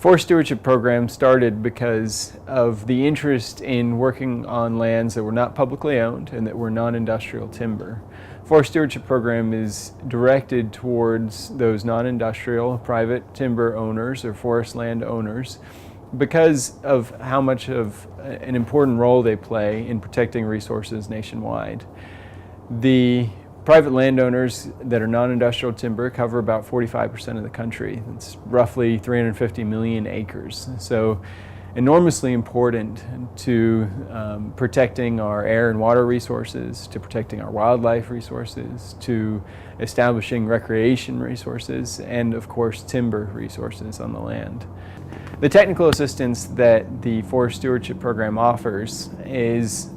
Forest Stewardship Program started because of the interest in working on lands that were not publicly owned and that were non-industrial timber. Forest Stewardship Program is directed towards those non-industrial private timber owners or forest land owners because of how much of an important role they play in protecting resources nationwide. The private landowners that are non-industrial timber cover about 45% of the country. It's roughly 350 million acres. So enormously important to protecting our air and water resources, to protecting our wildlife resources, to establishing recreation resources, and of course timber resources on the land. The technical assistance that the Forest Stewardship Program offers is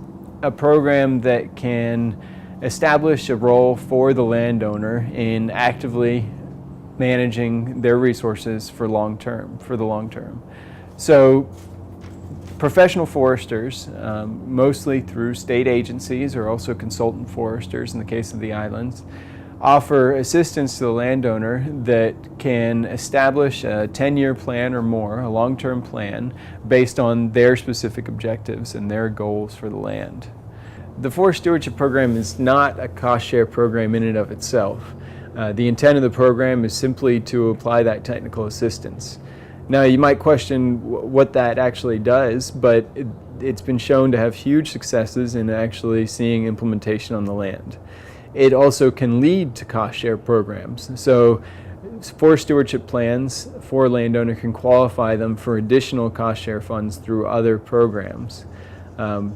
a program that can establish a role for the landowner in actively managing their resources for the long term. So professional foresters, mostly through state agencies or also consultant foresters in the case of the islands, offer assistance to the landowner that can establish a 10-year plan or more, a long-term plan, based on their specific objectives and their goals for the land. The Forest Stewardship Program is not a cost-share program in and of itself. The intent of the program is simply to apply that technical assistance. Now, you might question what that actually does, but it's been shown to have huge successes in actually seeing implementation on the land. It also can lead to cost-share programs. So forest stewardship plans for a landowner can qualify them for additional cost-share funds through other programs.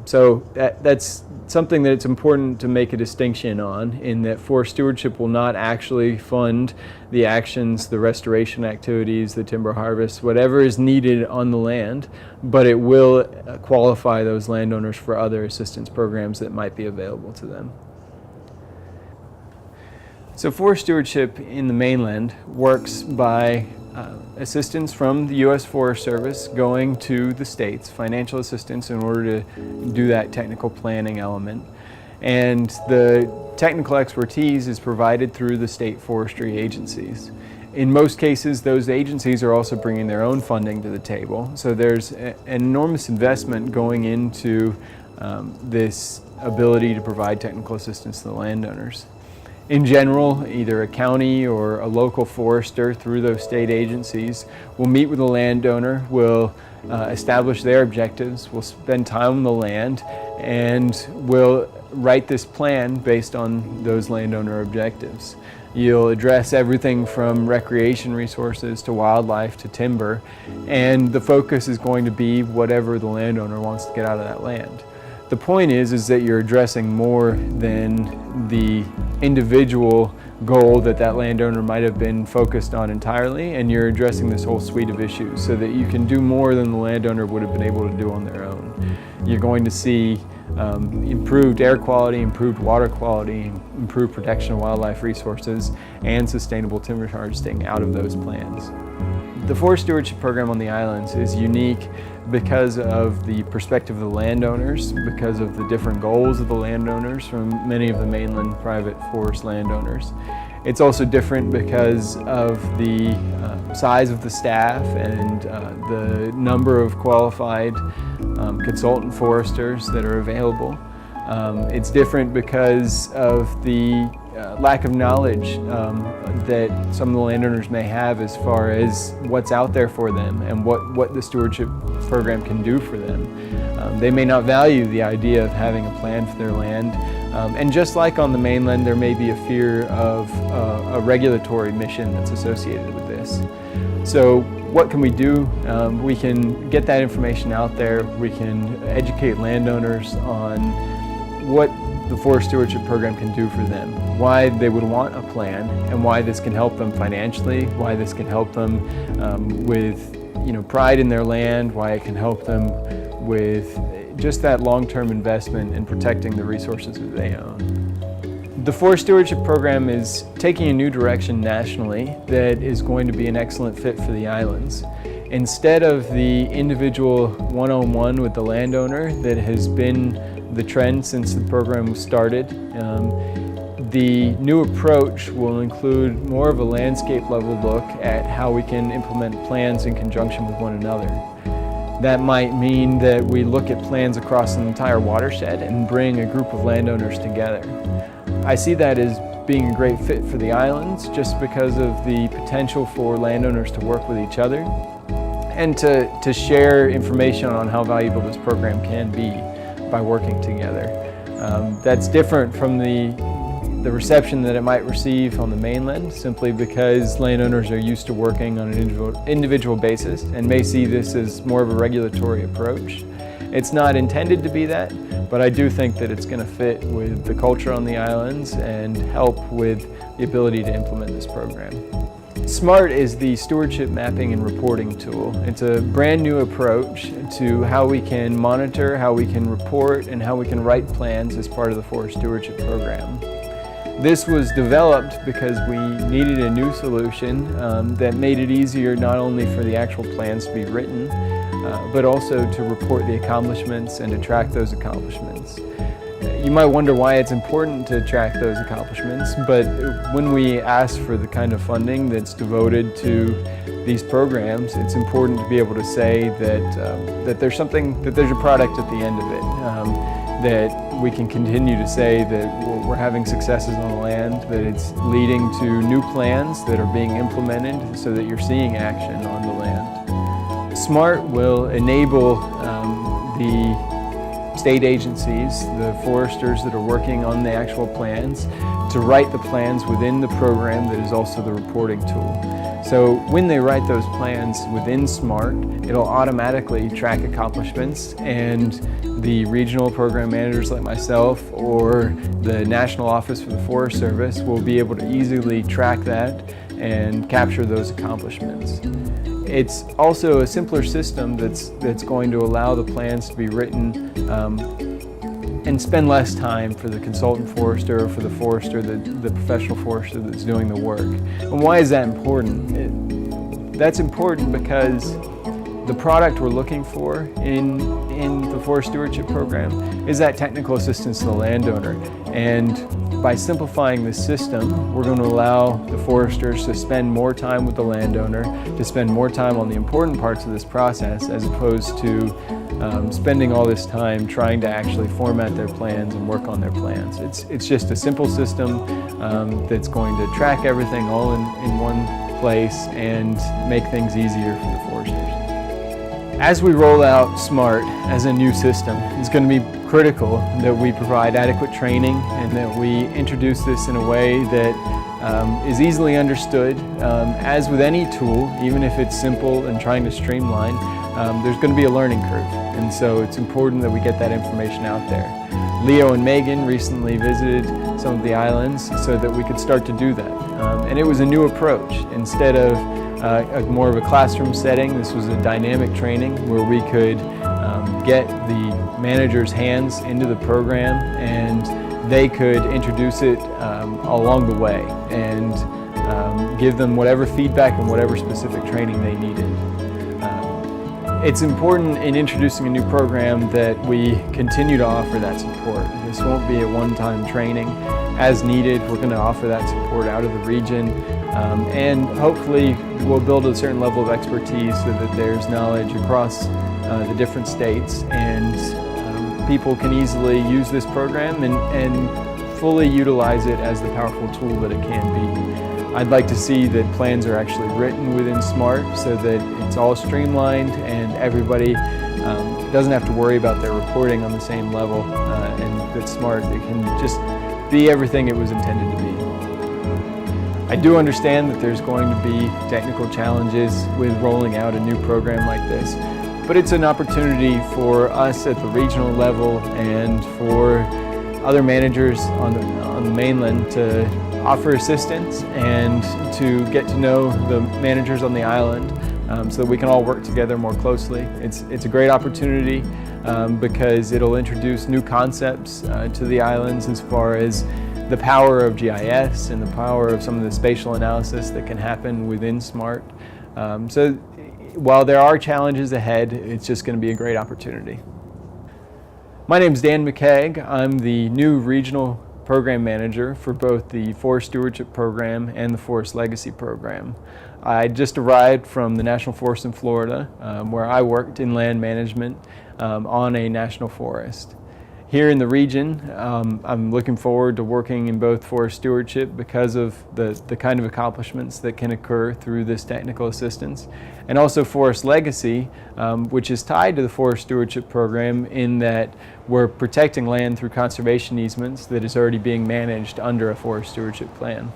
So that's something that it's important to make a distinction on, in that forest stewardship will not actually fund the actions, the restoration activities, the timber harvest, whatever is needed on the land, but it will qualify those landowners for other assistance programs that might be available to them. So forest stewardship in the mainland works by assistance from the U.S. Forest Service going to the states, financial assistance in order to do that technical planning element. And the technical expertise is provided through the state forestry agencies. In most cases, those agencies are also bringing their own funding to the table. So there's an enormous investment going into this ability to provide technical assistance to the landowners. In general, either a county or a local forester through those state agencies will meet with the landowner, will establish their objectives, will spend time on the land, and will write this plan based on those landowner objectives. You'll address everything from recreation resources to wildlife to timber, and the focus is going to be whatever the landowner wants to get out of that land. The point is that you're addressing more than the individual goal that landowner might have been focused on entirely, and you're addressing this whole suite of issues so that you can do more than the landowner would have been able to do on their own. You're going to see improved air quality, improved water quality, improved protection of wildlife resources, and sustainable timber harvesting out of those plans. The Forest Stewardship Program on the islands is unique because of the perspective of the landowners, because of the different goals of the landowners from many of the mainland private forest landowners. It's also different because of the size of the staff and the number of qualified consultant foresters that are available. It's different because of the lack of knowledge that some of the landowners may have as far as what's out there for them and what the stewardship program can do for them. They may not value the idea of having a plan for their land. And just like on the mainland, there may be a fear of a regulatory mission that's associated with this. So what can we do? We can get that information out there. We can educate landowners on what the Forest Stewardship Program can do for them, why they would want a plan, and why this can help them financially, why this can help them with pride in their land, why it can help them with just that long-term investment in protecting the resources that they own. The Forest Stewardship Program is taking a new direction nationally that is going to be an excellent fit for the islands. Instead of the individual one-on-one with the landowner that has been the trend since the program was started, The new approach will include more of a landscape level look at how we can implement plans in conjunction with one another. That might mean that we look at plans across an entire watershed and bring a group of landowners together. I see that as being a great fit for the islands just because of the potential for landowners to work with each other and to share information on how valuable this program can be by working together. That's different from the reception that it might receive on the mainland, simply because landowners are used to working on an individual basis and may see this as more of a regulatory approach. It's not intended to be that, but I do think that it's going to fit with the culture on the islands and help with the ability to implement this program. SMART is the stewardship mapping and reporting tool. It's a brand new approach to how we can monitor, how we can report, and how we can write plans as part of the Forest Stewardship Program. This was developed because we needed a new solution that made it easier not only for the actual plans to be written, but also to report the accomplishments and to track those accomplishments. You might wonder why it's important to track those accomplishments, but when we ask for the kind of funding that's devoted to these programs, it's important to be able to say that there's a product at the end of it. That we can continue to say that we're having successes on the land, that it's leading to new plans that are being implemented so that you're seeing action on the land. SMART will enable the state agencies, the foresters that are working on the actual plans, to write the plans within the program that is also the reporting tool. So when they write those plans within SMART, it'll automatically track accomplishments, and the regional program managers like myself or the National Office for the Forest Service will be able to easily track that and capture those accomplishments. It's also a simpler system that's going to allow the plans to be written and spend less time for the consultant forester or for the forester, the professional forester that's doing the work. And why is that important? That's important because the product we're looking for in the Forest Stewardship Program is that technical assistance to the landowner. And by simplifying the system, we're going to allow the foresters to spend more time with the landowner, to spend more time on the important parts of this process, as opposed to spending all this time trying to actually format their plans and work on their plans. It's just a simple system that's going to track everything all in one place and make things easier for the foresters. As we roll out SMART as a new system, it's going to be critical that we provide adequate training and that we introduce this in a way that is easily understood. As with any tool, even if it's simple and trying to streamline, there's going to be a learning curve, and so it's important that we get that information out there. Leo and Megan recently visited some of the islands so that we could start to do that, and it was a new approach. Instead of more of a classroom setting, this was a dynamic training where we could get the managers' hands into the program and they could introduce it along the way and give them whatever feedback and whatever specific training they needed. It's important in introducing a new program that we continue to offer that support. This won't be a one-time training. As needed, we're going to offer that support out of the region, and hopefully we'll build a certain level of expertise so that there's knowledge across the different states, and people can easily use this program and fully utilize it as the powerful tool that it can be. I'd like to see that plans are actually written within SMART so that it's all streamlined and everybody doesn't have to worry about their reporting on the same level, and that SMART it can just be everything it was intended to be. I do understand that there's going to be technical challenges with rolling out a new program like this, but it's an opportunity for us at the regional level and for other managers on the mainland to offer assistance and to get to know the managers on the island so that we can all work together more closely. It's a great opportunity because it'll introduce new concepts to the islands as far as the power of GIS and the power of some of the spatial analysis that can happen within SMART. So while there are challenges ahead, it's just going to be a great opportunity. My name is Dan McKeague. I'm the new Regional program manager for both the Forest Stewardship Program and the Forest Legacy Program. I just arrived from the National Forest in Florida, where I worked in land management on a national forest. Here in the region, I'm looking forward to working in both forest stewardship because of the kind of accomplishments that can occur through this technical assistance, and also forest legacy, which is tied to the forest stewardship program in that we're protecting land through conservation easements that is already being managed under a forest stewardship plan.